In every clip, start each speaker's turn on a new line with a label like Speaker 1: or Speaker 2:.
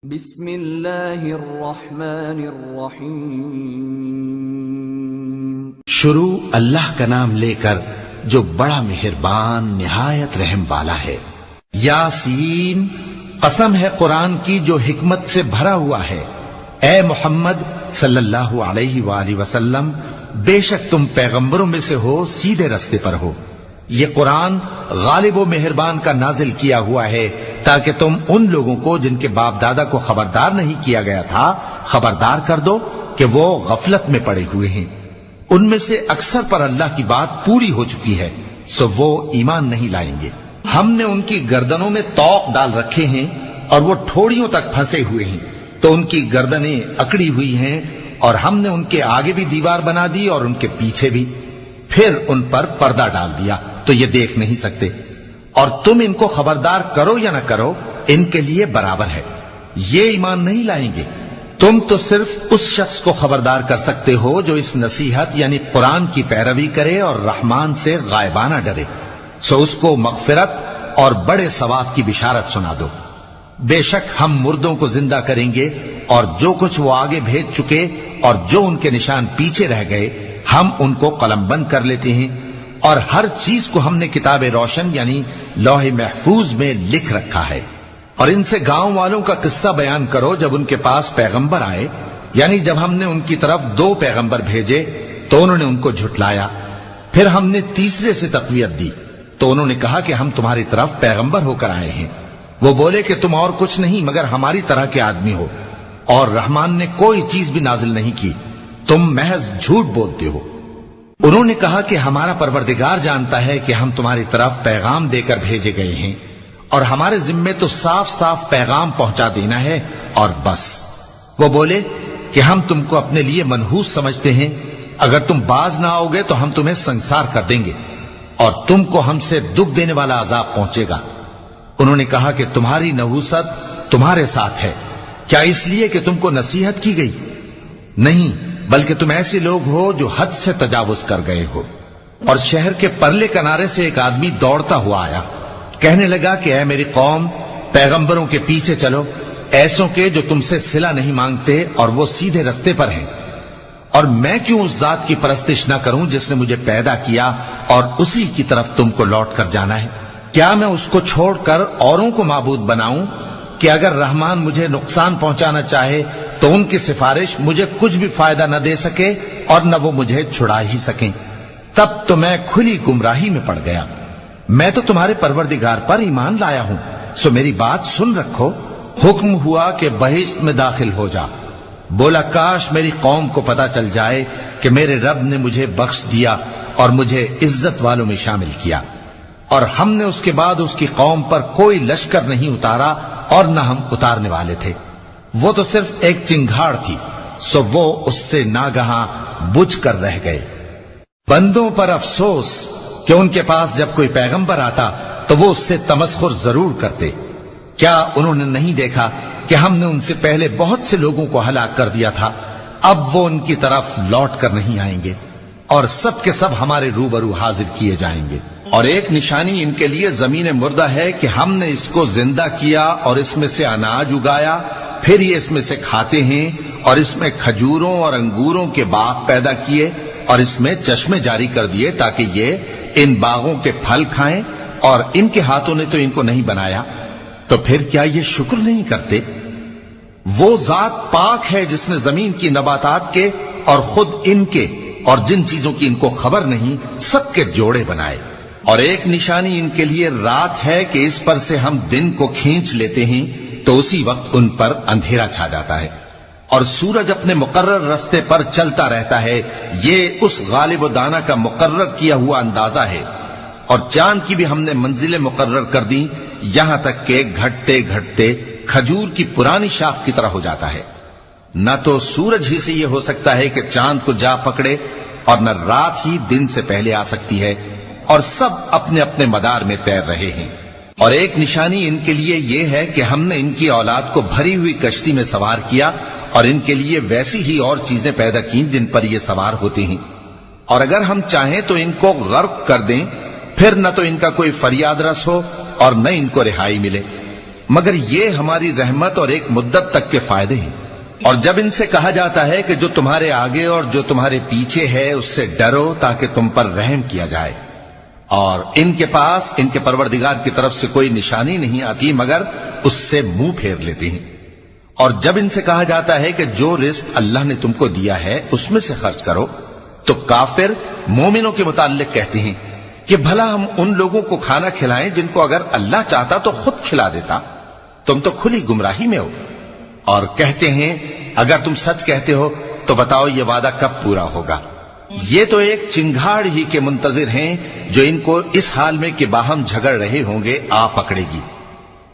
Speaker 1: بسم اللہ الرحمن الرحیم۔
Speaker 2: شروع اللہ کا نام لے کر جو بڑا مہربان نہایت رحم والا ہے۔ یاسین، قسم ہے قرآن کی جو حکمت سے بھرا ہوا ہے۔ اے محمد صلی اللہ علیہ وآلہ وسلم، بے شک تم پیغمبروں میں سے ہو، سیدھے رستے پر ہو۔ یہ قرآن غالب و مہربان کا نازل کیا ہوا ہے تاکہ تم ان لوگوں کو جن کے باپ دادا کو خبردار نہیں کیا گیا تھا خبردار کر دو کہ وہ غفلت میں پڑے ہوئے ہیں۔ ان میں سے اکثر پر اللہ کی بات پوری ہو چکی ہے، سو وہ ایمان نہیں لائیں گے۔ ہم نے ان کی گردنوں میں طوق ڈال رکھے ہیں اور وہ ٹھوڑیوں تک پھنسے ہوئے ہیں، تو ان کی گردنیں اکڑی ہوئی ہیں، اور ہم نے ان کے آگے بھی دیوار بنا دی اور ان کے پیچھے بھی، پھر ان پر پردہ ڈال دیا تو یہ دیکھ نہیں سکتے۔ اور تم ان کو خبردار کرو یا نہ کرو، ان کے لیے برابر ہے، یہ ایمان نہیں لائیں گے۔ تم تو صرف اس شخص کو خبردار کر سکتے ہو جو اس نصیحت یعنی قرآن کی پیروی کرے اور رحمان سے غائبانہ ڈرے، سو اس کو مغفرت اور بڑے ثواب کی بشارت سنا دو۔ بے شک ہم مردوں کو زندہ کریں گے، اور جو کچھ وہ آگے بھیج چکے اور جو ان کے نشان پیچھے رہ گئے ہم ان کو قلم بند کر لیتے ہیں، اور ہر چیز کو ہم نے کتاب روشن یعنی لوح محفوظ میں لکھ رکھا ہے۔ اور ان سے گاؤں والوں کا قصہ بیان کرو جب ان کے پاس پیغمبر آئے، یعنی جب ہم نے ان کی طرف 2 پیغمبر بھیجے تو انہوں نے ان کو جھٹلایا، پھر ہم نے تیسرے سے تقویت دی تو انہوں نے کہا کہ ہم تمہاری طرف پیغمبر ہو کر آئے ہیں۔ وہ بولے کہ تم اور کچھ نہیں مگر ہماری طرح کے آدمی ہو، اور رحمان نے کوئی چیز بھی نازل نہیں کی، تم محض جھوٹ بولتے ہو۔ انہوں نے کہا کہ ہمارا پروردگار جانتا ہے کہ ہم تمہاری طرف پیغام دے کر بھیجے گئے ہیں، اور ہمارے ذمے تو صاف صاف پیغام پہنچا دینا ہے اور بس۔ وہ بولے کہ ہم تم کو اپنے لیے منحوس سمجھتے ہیں، اگر تم باز نہ آؤ گے تو ہم تمہیں سنسار کر دیں گے اور تم کو ہم سے دکھ دینے والا عذاب پہنچے گا۔ انہوں نے کہا کہ تمہاری نحوست تمہارے ساتھ ہے، کیا اس لیے کہ تم کو نصیحت کی گئی؟ نہیں، بلکہ تم ایسے لوگ ہو جو حد سے تجاوز کر گئے ہو۔ اور شہر کے پرلے کنارے سے ایک آدمی دوڑتا ہوا آیا، کہنے لگا کہ اے میری قوم، پیغمبروں کے پیچھے چلو، ایسوں کے جو تم سے صلہ نہیں مانگتے اور وہ سیدھے رستے پر ہیں۔ اور میں کیوں اس ذات کی پرستش نہ کروں جس نے مجھے پیدا کیا اور اسی کی طرف تم کو لوٹ کر جانا ہے؟ کیا میں اس کو چھوڑ کر اوروں کو معبود بناؤں کہ اگر رحمان مجھے نقصان پہنچانا چاہے تو ان کی سفارش مجھے کچھ بھی فائدہ نہ دے سکے اور نہ وہ مجھے چھڑا ہی سکیں؟ تب تو میں کھلی گمراہی میں پڑ گیا۔ میں تو تمہارے پروردگار پر ایمان لایا ہوں، سو میری بات سن رکھو۔ حکم ہوا کہ بہشت میں داخل ہو جا۔ بولا کاش میری قوم کو پتا چل جائے کہ میرے رب نے مجھے بخش دیا اور مجھے عزت والوں میں شامل کیا، اور ہم نے اس کے بعد اس کی قوم پر کوئی لشکر نہیں اتارا اور نہ ہم اتارنے والے تھے۔ وہ تو صرف ایک چنگھاڑ تھی، سو وہ اس سے ناگہاں بجھ کر رہ گئے۔ بندوں پر افسوس کہ ان کے پاس جب کوئی پیغمبر آتا تو وہ اس سے تمسخر ضرور کرتے۔ کیا انہوں نے نہیں دیکھا کہ ہم نے ان سے پہلے بہت سے لوگوں کو ہلاک کر دیا تھا؟ اب وہ ان کی طرف لوٹ کر نہیں آئیں گے، اور سب کے سب ہمارے روبرو حاضر کیے جائیں گے۔ اور ایک نشانی ان کے لیے زمین مردہ ہے کہ ہم نے اس کو زندہ کیا اور اس میں سے اناج اگایا، پھر یہ اس میں سے کھاتے ہیں، اور اس میں کھجوروں اور انگوروں کے باغ پیدا کیے اور اس میں چشمے جاری کر دیے تاکہ یہ ان باغوں کے پھل کھائیں، اور ان کے ہاتھوں نے تو ان کو نہیں بنایا، تو پھر کیا یہ شکر نہیں کرتے؟ وہ ذات پاک ہے جس نے زمین کی نباتات کے اور خود ان کے اور جن چیزوں کی ان کو خبر نہیں سب کے جوڑے بنائے۔ اور ایک نشانی ان کے لیے رات ہے کہ اس پر سے ہم دن کو کھینچ لیتے ہیں تو اسی وقت ان پر اندھیرا چھا جاتا ہے، اور سورج اپنے مقرر رستے پر چلتا رہتا ہے۔ یہ اس غالب و دانا کا مقرر کیا ہوا اندازہ ہے۔ اور چاند کی بھی ہم نے منزلیں مقرر کر دی، یہاں تک کہ گھٹتے گھٹتے کھجور کی پرانی شاخ کی طرح ہو جاتا ہے۔ نہ تو سورج ہی سے یہ ہو سکتا ہے کہ چاند کو جا پکڑے، اور نہ رات ہی دن سے پہلے آ سکتی ہے، اور سب اپنے اپنے مدار میں تیر رہے ہیں۔ اور ایک نشانی ان کے لیے یہ ہے کہ ہم نے ان کی اولاد کو بھری ہوئی کشتی میں سوار کیا، اور ان کے لیے ویسی ہی اور چیزیں پیدا کی جن پر یہ سوار ہوتے ہیں، اور اگر ہم چاہیں تو ان کو غرق کر دیں، پھر نہ تو ان کا کوئی فریاد رس ہو اور نہ ان کو رہائی ملے۔ مگر یہ ہماری رحمت اور ایک مدت تک کے فائدے ہیں۔ اور جب ان سے کہا جاتا ہے کہ جو تمہارے آگے اور جو تمہارے پیچھے ہے اس سے ڈرو تاکہ تم پر رحم کیا جائے، اور ان کے پاس ان کے پروردگار کی طرف سے کوئی نشانی نہیں آتی مگر اس سے منہ پھیر لیتے ہیں۔ اور جب ان سے کہا جاتا ہے کہ جو رزق اللہ نے تم کو دیا ہے اس میں سے خرچ کرو، تو کافر مومنوں کے متعلق کہتے ہیں کہ بھلا ہم ان لوگوں کو کھانا کھلائیں جن کو اگر اللہ چاہتا تو خود کھلا دیتا، تم تو کھلی گمراہی میں ہو۔ اور کہتے ہیں اگر تم سچ کہتے ہو تو بتاؤ یہ وعدہ کب پورا ہوگا؟ یہ تو ایک چنگھاڑ ہی کے منتظر ہیں جو ان کو اس حال میں کہ باہم جھگڑ رہے ہوں گے آ پکڑے گی،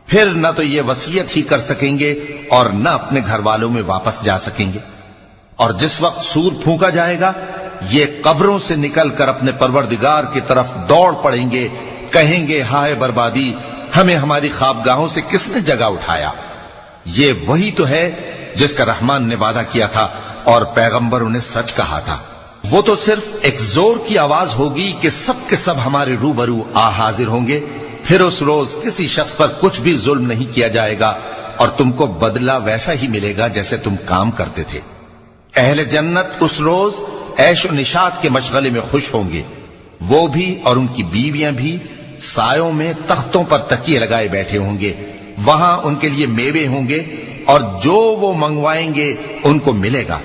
Speaker 2: پھر نہ تو یہ وصیت ہی کر سکیں گے اور نہ اپنے گھر والوں میں واپس جا سکیں گے۔ اور جس وقت سور پھونکا جائے گا یہ قبروں سے نکل کر اپنے پروردگار کی طرف دوڑ پڑیں گے، کہیں گے ہائے بربادی، ہمیں ہماری خوابگاہوں سے کس نے جگہ اٹھایا۔ یہ وہی تو ہے جس کا رحمان نے وعدہ کیا تھا اور پیغمبروں نے سچ کہا تھا۔ وہ تو صرف ایک زور کی آواز ہوگی کہ سب کے سب ہمارے روبرو آ حاضر ہوں گے، پھر اس روز کسی شخص پر کچھ بھی ظلم نہیں کیا جائے گا اور تم کو بدلہ ویسا ہی ملے گا جیسے تم کام کرتے تھے۔ اہل جنت اس روز عیش و نشاط کے مشغلے میں خوش ہوں گے، وہ بھی اور ان کی بیویاں بھی سایوں میں تختوں پر تکیے لگائے بیٹھے ہوں گے، وہاں ان کے لیے میوے ہوں گے اور جو وہ منگوائیں گے ان کو ملے گا،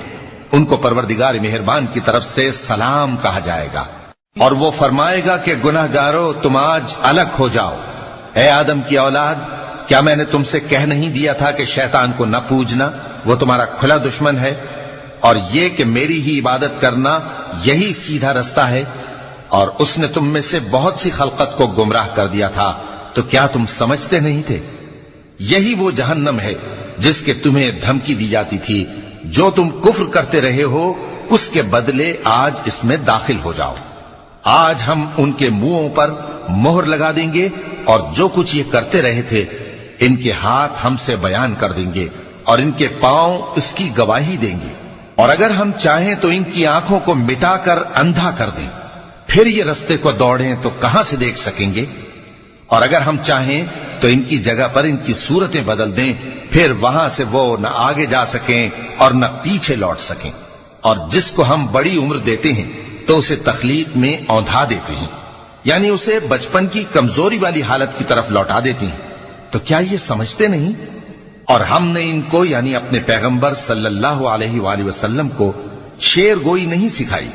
Speaker 2: ان کو پروردگار مہربان کی طرف سے سلام کہا جائے گا، اور وہ فرمائے گا کہ گناہ گارو تم آج الگ ہو جاؤ۔ اے آدم کی اولاد، کیا میں نے تم سے کہہ نہیں دیا تھا کہ شیطان کو نہ پوجنا، وہ تمہارا کھلا دشمن ہے، اور یہ کہ میری ہی عبادت کرنا یہی سیدھا رستہ ہے، اور اس نے تم میں سے بہت سی خلقت کو گمراہ کر دیا تھا، تو کیا تم سمجھتے نہیں تھے؟ یہی وہ جہنم ہے جس کے تمہیں دھمکی دی جاتی تھی، جو تم کفر کرتے رہے ہو اس کے بدلے آج اس میں داخل ہو جاؤ۔ آج ہم ان کے منہوں پر مہر لگا دیں گے اور جو کچھ یہ کرتے رہے تھے ان کے ہاتھ ہم سے بیان کر دیں گے اور ان کے پاؤں اس کی گواہی دیں گے، اور اگر ہم چاہیں تو ان کی آنکھوں کو مٹا کر اندھا کر دیں، پھر یہ رستے کو دوڑیں تو کہاں سے دیکھ سکیں گے، اور اگر ہم چاہیں تو ان کی جگہ پر ان کی صورتیں بدل دیں، پھر وہاں سے وہ نہ آگے جا سکیں اور نہ پیچھے لوٹ سکیں۔ اور جس کو ہم بڑی عمر دیتے ہیں تو اسے تخلیق میں اوندھا دیتے ہیں، یعنی اسے بچپن کی کمزوری والی حالت کی طرف لوٹا دیتے ہیں، تو کیا یہ سمجھتے نہیں؟ اور ہم نے ان کو یعنی اپنے پیغمبر صلی اللہ علیہ وآلہ وسلم کو شعر گوئی نہیں سکھائی،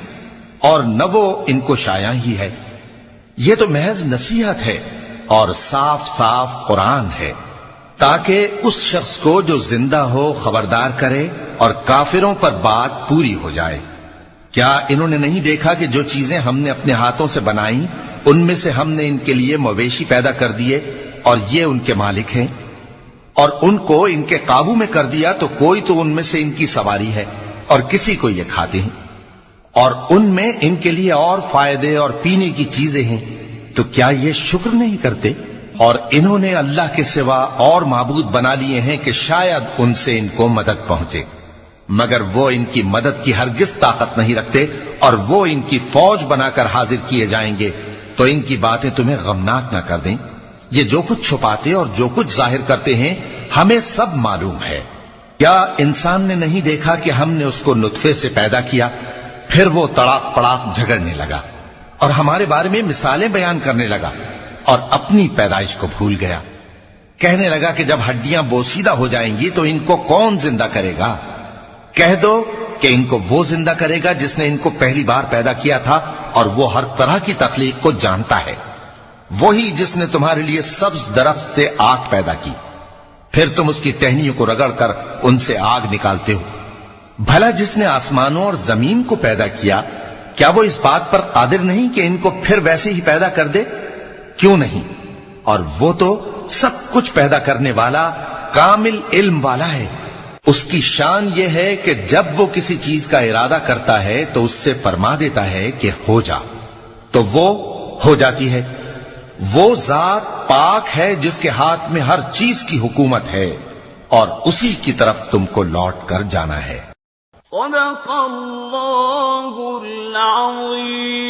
Speaker 2: اور نہ وہ ان کو شایع ہی ہے، یہ تو محض نصیحت ہے اور صاف صاف قرآن ہے، تاکہ اس شخص کو جو زندہ ہو خبردار کرے اور کافروں پر بات پوری ہو جائے۔ کیا انہوں نے نہیں دیکھا کہ جو چیزیں ہم نے اپنے ہاتھوں سے بنائیں ان میں سے ہم نے ان کے لیے مویشی پیدا کر دیے اور یہ ان کے مالک ہیں، اور ان کو ان کے قابو میں کر دیا تو کوئی تو ان میں سے ان کی سواری ہے اور کسی کو یہ کھاتے ہیں، اور ان میں ان کے لیے اور فائدے اور پینے کی چیزیں ہیں، تو کیا یہ شکر نہیں کرتے؟ اور انہوں نے اللہ کے سوا اور معبود بنا لیے ہیں کہ شاید ان سے ان کو مدد پہنچے، مگر وہ ان کی مدد کی ہرگز طاقت نہیں رکھتے، اور وہ ان کی فوج بنا کر حاضر کیے جائیں گے تو ان کی باتیں تمہیں غمناک نہ کر دیں۔ یہ جو کچھ چھپاتے اور جو کچھ ظاہر کرتے ہیں ہمیں سب معلوم ہے۔ کیا انسان نے نہیں دیکھا کہ ہم نے اس کو نطفے سے پیدا کیا، پھر وہ تڑاک پڑاک جھگڑنے لگا اور ہمارے بارے میں مثالیں بیان کرنے لگا اور اپنی پیدائش کو بھول گیا، کہنے لگا کہ جب ہڈیاں بوسیدہ ہو جائیں گی تو ان کو کون زندہ کرے گا؟ کہہ دو کہ ان کو وہ زندہ کرے گا جس نے ان کو پہلی بار پیدا کیا تھا، اور وہ ہر طرح کی تخلیق کو جانتا ہے، وہی جس نے تمہارے لیے سبز درخت سے آگ پیدا کی، پھر تم اس کی ٹہنیوں کو رگڑ کر ان سے آگ نکالتے ہو۔ بھلا جس نے آسمانوں اور زمین کو پیدا کیا، کیا وہ اس بات پر قادر نہیں کہ ان کو پھر ویسے ہی پیدا کر دے؟ کیوں نہیں؟ اور وہ تو سب کچھ پیدا کرنے والا کامل علم والا ہے۔ اس کی شان یہ ہے کہ جب وہ کسی چیز کا ارادہ کرتا ہے تو اس سے فرما دیتا ہے کہ ہو جا، تو وہ ہو جاتی ہے۔ وہ ذات پاک ہے جس کے ہاتھ میں ہر چیز کی حکومت ہے، اور اسی کی طرف تم کو لوٹ کر جانا ہے۔
Speaker 3: صدق اللہ العظیم۔